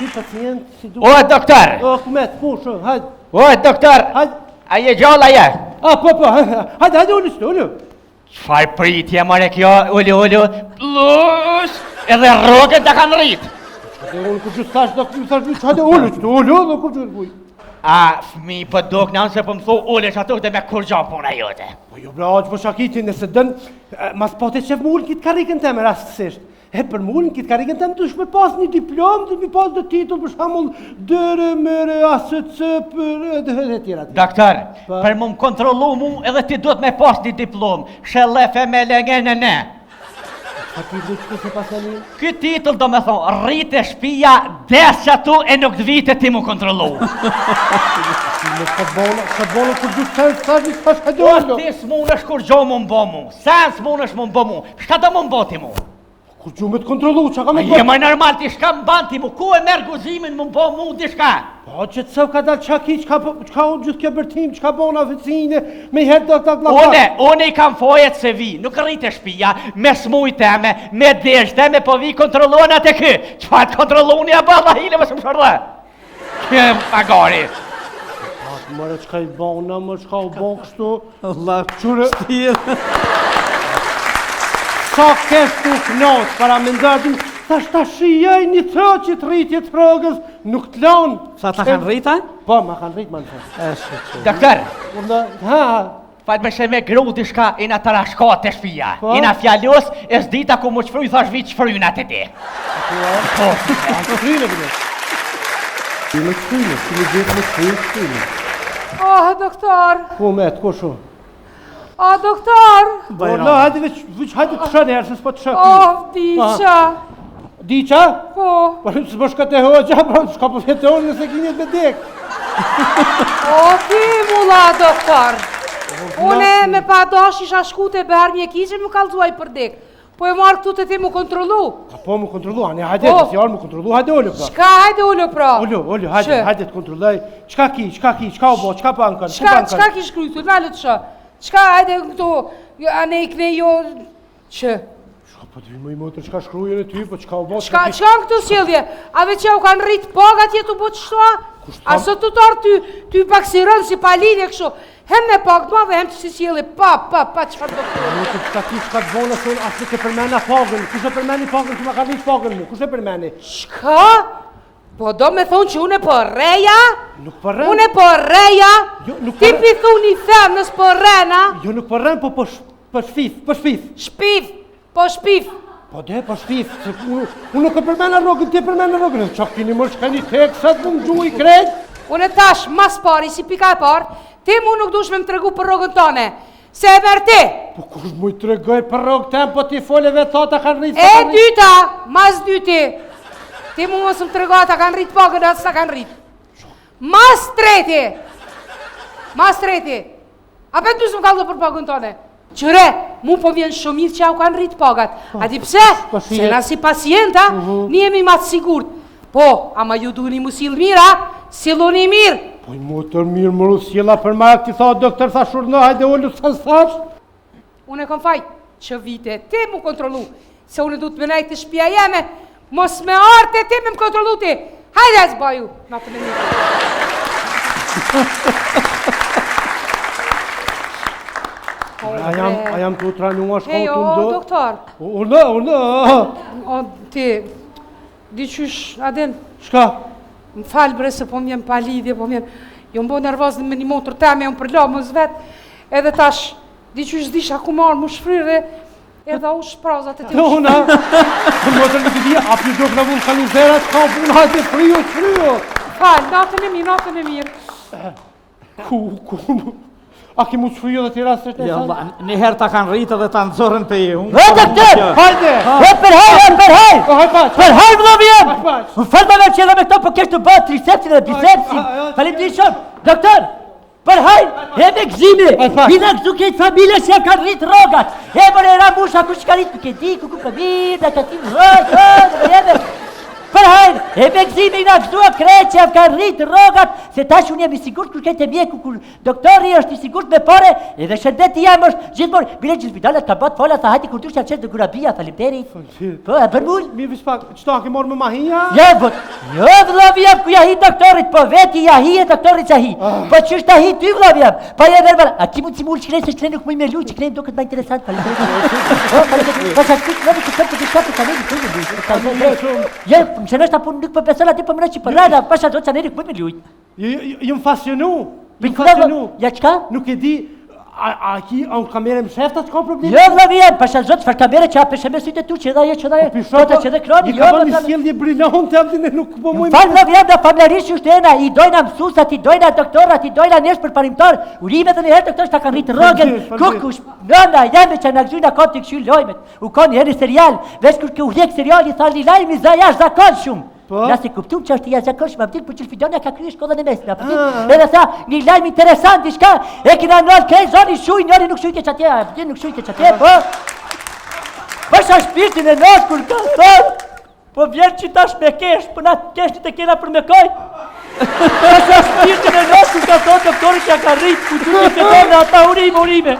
Ty pacient, si duke... O, doktor! O, kumet, pushë, hajde. O, doktor! Hajde. A je gjalla je? Po, hajde, ullu. Qfar pritje, mare kjo, ullu. Plus, edhe rrogën të kanë rritë. Hajde, unë kur që thash, hajde, ullu, dhe kur që të buj. A, fmi për dok në anë se për më thu ullesh ato dhe me kur gjo puna jote. Po jo, bra, që për shakitin, nëse dënë, mas po të qef më ullë kitë karikën teme, rastësisht. Për më ullë kitë karikën teme, dush me pas një diplom, dush me pas dhe titull, për shamull, dërë, mërë, ASC, për dhe tjera. Doktor, për më kontrolu mu edhe ti duhet me pas një diplom, shëllefe me lengene ne. A ti dhe që se pas në një? Këtë titull do me thonë, rritë e shpia, des që atu e nuk të vite ti mu kontrolu. Në shëtbonë kur gjusë të thash një thash hajde O, ullu. ti s'munësh kur gjo mu mbo mu, sen s'munësh mu mbo mu, shka do mu mbo ti mu? Kur gju me të kontrolu, që ka me A të je më normal ti shka mban ti mu, ku e merë guzimin mu mbo mu di shka? Po, që të sëv ka dalë qa ki, qka unë gjithë kjo bërtim, qka bo në oficine, me i herë do të Une i kam fojet se vi, nuk rritë e shpia, me smuj teme, me desh teme, po vi kontroluan atë kë, qfa të kontroluani a balla hile më shumë shërë? Kë magari. Mërë qka i bona, mërë qka u bon kështu. Allah, Qure, shtirë. sa kesh të knot, para me ndërdim, ta shijaj një troqit rritje të rogës, nuk të lanë. Sa ta kanë rrita? Po, ma kanë rritë, ma në thë. Doktor, Ha, falë me sheme gru t'i shka, ina të rashka të shpia, Po? ina fjallus, e s'dita ku mu qfruj, thash vi qfrujnë atë ti. po, të frynë e bële. Ti me të frynë, ti me gjithë me të frynë. Oh, doktor! Po, me të koshu. Oh, doktor! Po, la, hajde veç, hajde të shënë herë, se s'po të shënë. Oh, diqa! Diqa? Po! Po, së më shka të hoqa, po, shka po fjetë orë nëse kinjet me dekë. Oh, ti mulla, doktor! Une me pa dash isha shku të berë një kishe më kalzuaj për dek. Po e marrë këtu të ti mu kontrolu. Po, mu kontrolu, ane, hajde, Po. nësi jarë mu kontrolu, hajde ollu, pra. Shka, hajde ullu pra. Ollu, hajde të kontrolloj. Qka u bo, qka pa në Shka ki shkrujtu, nalë të shë. Shka, hajde këtu, ane i kne jo... Që? Shka, po të vimë i motër, qka shkrujën e ty, po qka u bo, Shka në këtu sjellje? Ave që u kanë rritë pagat jetu bo që shtua? A së të tarë ty pak si rënë, si palidje kështu. Hem me pak të madhe, hem të si sjellje, pa, qëfar doktor. Motër, qka ti, qka të bona, se asë ke përmena pagën. Kushe përmeni pagën, që ma ka rritë pagën mu, kushe përmeni? Shka? Po do me thonë që une po reja? Nuk përren? Une po reja? Jo, nuk Ti përren. pi thuni them nës po rena? Jo, nuk përren, po për shpif. Shpif, po shpif. Po de, po shpif, se unë nuk e përmena rogën, ti e përmena rogën. Qa kini më shka një teksat, më gju i krejt. Une tash, mas pari, si pika e par, ti mu nuk dush me më tregu për rogën tone. Se e merë ti. Po kush mu i tregoj për rogë tem, po ti foleve thata kanë rritë. E dyta, mas dyti. Ti mu mos më tregu ata kanë rritë pagën, ata s'ta kanë rritë. Mas treti. A për dush më kaldo për pagën tone. Qëre, mu po vjen shumit që au kanë rritë pagat. A di pse? Se na si pacienta, një jemi ma të sigurt. Po, ama ju duheni mu silë mira, siluni mirë. Po i motër mirë më rusjela për mak, ti tha doktor, tha shurno, hajde ollu të thash. Unë e kom faj që vite ti mu kontrolu, se unë du të menaj të shpia jeme, mos me arte ti me më kontrolu ti. Hajde e zbaju, natën e mirë. A jam të utranua shkollë Hej, të o, ndo? doktor. Unë. O, ti, di qysh, Aden, Shka? më falë bre se po më jem pa lidhje, po më jem, jo më bo nervozën me një motër teme, jo më përlo, më zvet, edhe tash, di qysh zdish aku marë, më shfryrë, edhe u shprazat e ti. Una, motër në të dhja, a për gjokë në vullë kaluzerat, ka punë, hajde fryo. Falë, natën e mirë. Ku, a ki mu të fryo dhe të rastet e Ja, sa? Allah, një herë ta kanë rritë dhe ta nëzorën për ju. doktor! Hajde! Për hajë! O, hajde paç! Për hajë vëllë vjem! Hajde paç! Më falë me që edhe me këto për kesh të bëtë tricepsin dhe bicepsin. Falim të shumë. Doktor, për hajë, e me gzimi. Bina këtu këtë familje që kanë rritë rogat. E më në ramusha ku që ka rritë për këti, ku ka mirë, dhe ka tim rogë, për hajë, e me gzimi nga këtu a kreqe, kanë rritë rogat, se tash unë jam i sigurt kur këtë mjeku, kur doktori është i sigurt me pare, edhe shëndeti jam është gjithmonë. Bile që spitalet ka bët fola, sa hajti kur dush janë qenë të gurabia, faleminderit. Po, e bën mul? Mi vish pak, qëta ke morë me mahia? Jo, vëllavi jam, ku ja hi doktorit, po veti ja hi e doktorit që hi. Po qështë ta hi ty vëllavi jam, pa je verbal. A ti mund si mull që krejnë, se që nuk mëj me luj, që krejnë do këtë ma interesant, që nështë apun nuk për besër ati për mërë që për rada, pasha do që nërë këmë me lujt. Jëm fascionu. Ja qka? Nuk e di, a ki anë kamere më shefta që ka problemi? Jo, vëllavi jam, pasha zot, fër kamere që apeshe me sytë e tu, që edha je, tota që edhe kroni, jo, ka një sjellje brinon të amtin e nuk po mujmë. Falë vëllavi jam, da familjarisht që shtena, i dojna mësusat, i dojna doktorat, i dojna nesh për parimtar, urime dhe njëherë doktor shta kanë rritë rogën, kukush, nëna, jame që në gëzujna kom të këshy lojmet, u konë njëherë serial, vesh kur ke u vjek serial, i thali lajmi za jash zakon shumë. Nëse kuptum që është i jashtëzakonshëm, më vjen për Qilfidonja ka kryer shkollën e mesme, apo ti? Edhe tha, një lajm interesant diçka, e kena ndal ke zoni shuj, njëri nuk shujte çatje, apo ti nuk shujte çatje, po. Po sa shpirtin e nash kur ka thon, po vjen që tash me kesh, po na kesh të kena për me kaj. Po sa shpirtin e nash kur ka thon doktori që ka rrit, ku duhet të bëna ata urime.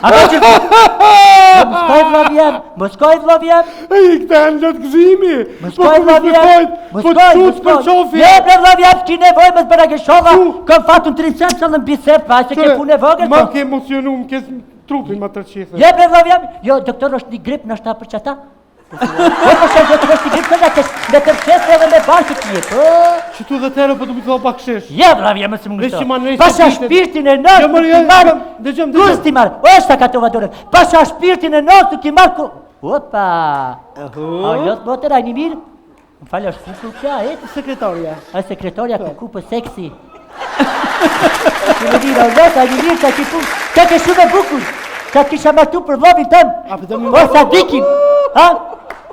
Apo që Moskoj vlavjem. I këta në lotë gëzimi. Moskoj vlavjem. Je bre vlavjem, ki nevoj me të bëra gëshova, kom fatun 30 sëllën bicep, pa se ke punë e vogër. Ma ke emocionu, më ke trupin ma të rqithë. Je bre vlavjem, jo, doktor është një grip në shta për qata. Po përshën do të është një grip kënda, me të rqethë edhe me barkë të jetë. Që tu dhe tërë, po të më të dha shesh. Je vlavjem, mësë më ngështo. Pasha shpirtin e nështë, Kus ti marë, o është ta ka të vadurën, pasha shpirtin e nështë ki marë ku... Opa! A jotë botër, a një mirë? Më falë është fuku kja, e? Sekretarja. A sekretarja ku për seksi. Që më mirë, a jotë, a një mirë, që ki punë, që ke shumë e bukur, që kisha martu për vlovin tëmë. O sa dikin, ha?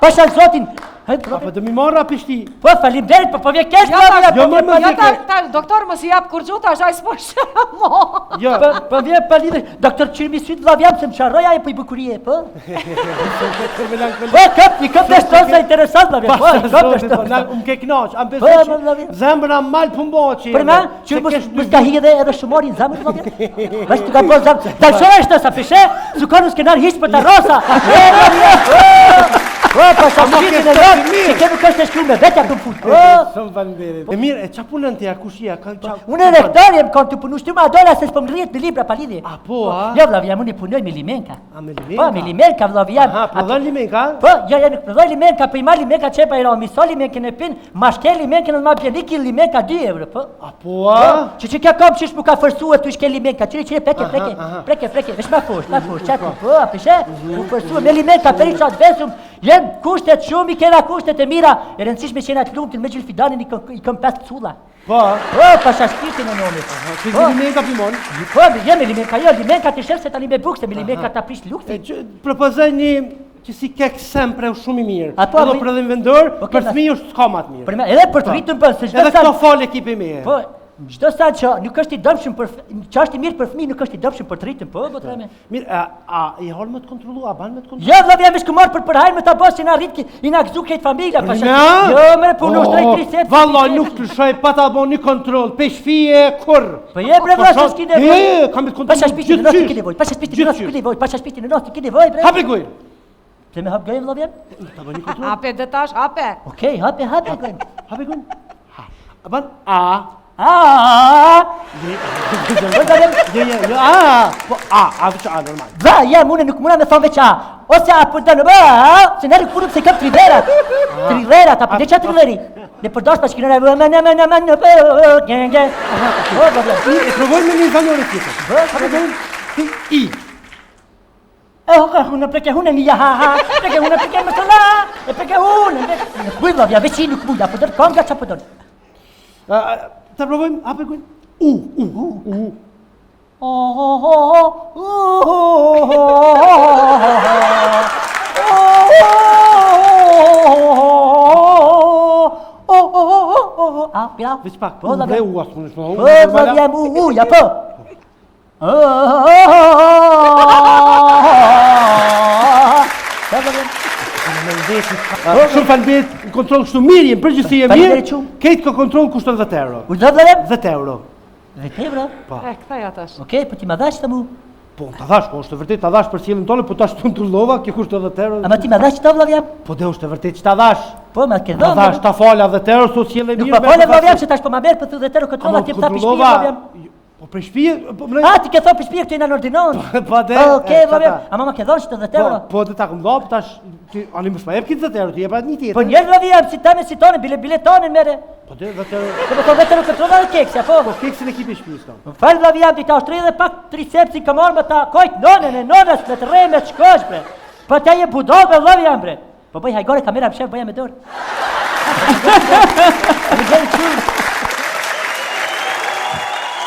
Pasha zotin. Apo dhe mi marra pishti. Po, falim derit, po vje kesh doktor më si japë kur gjuta, është a i s'po shamo. Po vje palide, doktor qërë mi sytë vlavjam, se më qarroja e për i bukurie, po? Po, këp dhe shtonë sa interesant, vlavjam, po, këp dhe shtonë. Më ke knaq, am besë që zemëra malë pëmboqi. Për me, që më s'ka hi edhe shumorin zemër, vlavjam? Vështë të ka po zemë, da shora e shtë sa pishe, su ka në skenar hiqë për të rosa. Po, pasha shqitin e nërë, që ke nuk është e shkru me vetja të më futë. Shumë falenderit. E mirë, e qa punën të ja, kushia? Unë e rektorje më kam të punu shtu ma dola se s'po më rritë me libra pa lidhje. A po, a? Jo, vlavjam, unë i punoj me limenka. A, me limenka? Po, me limenka, vlavjam. Aha, prodhon limenka? Po, jo, nuk prodhoj limenka, për i ma limenka qepa i ra, miso limenke në pin, ma shke limenke në ma pjeniki limenka 2 euro, po. A po, a? Që kja kam qish mu ka fërsu e tu shke limenka, qire, preke, vesh ma fush, qati, po, apishe, mu fërsu me limenka, peri qatë vesum, jem kushtet shumë i kena kushtet e mira, e rëndësishme që jena të lumëtin me Qilfidanin i këm 5 culla. Po, pasha shpirtin e nomit. Që limenka pimon? Po, jem me limenka, jo, limenka të shërë se tani me bukse, me limenka të aprish lukti. Propozoj një që si kek sempre shumë i mirë. Apo, edhe prodhim vendor, për fëmijë është s'ka ma të mirë. Edhe për të rritën për, se edhe këto fal ekipi me. Po, çdo sa që nuk është i dëmshëm për që është i mirë për fëmijë, nuk është i dëmshëm për të rritën, po, botreme. Mirë, a i hol më të kontrollu, a ban më të kontrollu? Jo, vlavja më shkumar për hajër me ta bësh që na rrit i na gëzu këtë familja, pasha. Jo, më punë ushtrej 3 Vallai nuk të shoj pa ta bëni kontroll, peshfije kur. Po je bre vllaç s'ke nevojë. Kam të kontroll. Pasha shpirtin e nostë ke nevojë, pasha shpirtin e nostë ke nevojë, pasha shpirtin e nostë ke nevojë bre. Hapi gojë. Pse më hap gojën vlavja? Ta bëni kontroll. Hape detash, hape. Okej, hape gojën. Hapi gojën. Ha. Ban a. Jo, po a veç a normal. Va, jam unë nuk muna me thonë veç a. Ose a për dënë, se në nuk punëm se kam triverat. Triverat, apo dhe qa triveri? Ne përdosh pa që kënë rajë, genge. E provoj me një zanjore tjetër. I. Unë preke hunë një jaha, preke hunë, preke më të la, e preke hunë. Në kujvë, vja, veç i nuk munda, për dërë, kam nga qa për dërë. Ta provojmë, hape gojnë. Pira? Veç pak, Po, bre u asë më nëshme. Po, më vjem ja po. Shumë falbet, kontrol kështu mirë, jem përgjithësi e Faleminderit mirë. shumë. Kejtë ka kontrol kushton 10 euro. U do vlerëm? 10 euro. 10 euro? Kthej atash. Okej, po ti ma dhash të mu. Po, ta dhash, po është e vërtet ta dhash për sjelljen tonë, po tash të ndrullova, kjo kushton 10 euro. Ama ti ma dhash të vllav jam? Po dhe është e vërtet që ta dhash. Po, ma ke Ta dhënë. dhash, ta fala 10 euro, sot sjellje mirë. Nuk pa fole vllav jam, se tash po ma merr për 10 euro kontrolla, ti më tha për shtëpi vllav jam. Po për shtëpi, po më. Ah, ti ke thënë për shtëpi këtu në ordinon. Po dhe. Okej, vllav jam. Ama ma ke dhënë 10 euro. Po dhe ta kum dhop tash, ti ani më s'ma jep këtë 10 euro, ti jep atë një tjetër. Po njerë vllav jam, si tani si tonë, biletonin mere. Po dhe 10 euro. Po po 10 euro kontrolla dhe keksja, po. Po keksin e kipi shtëpisë kam. Më fal vllav jam, ti ta ushtri dhe pak tricepsin ka marrë me ta kojt nonën e nonës me të rrej me të shkosh bre. Po ta je budove vllav jam bre. Po bëj hajgore kamera më shef bëja me dorë.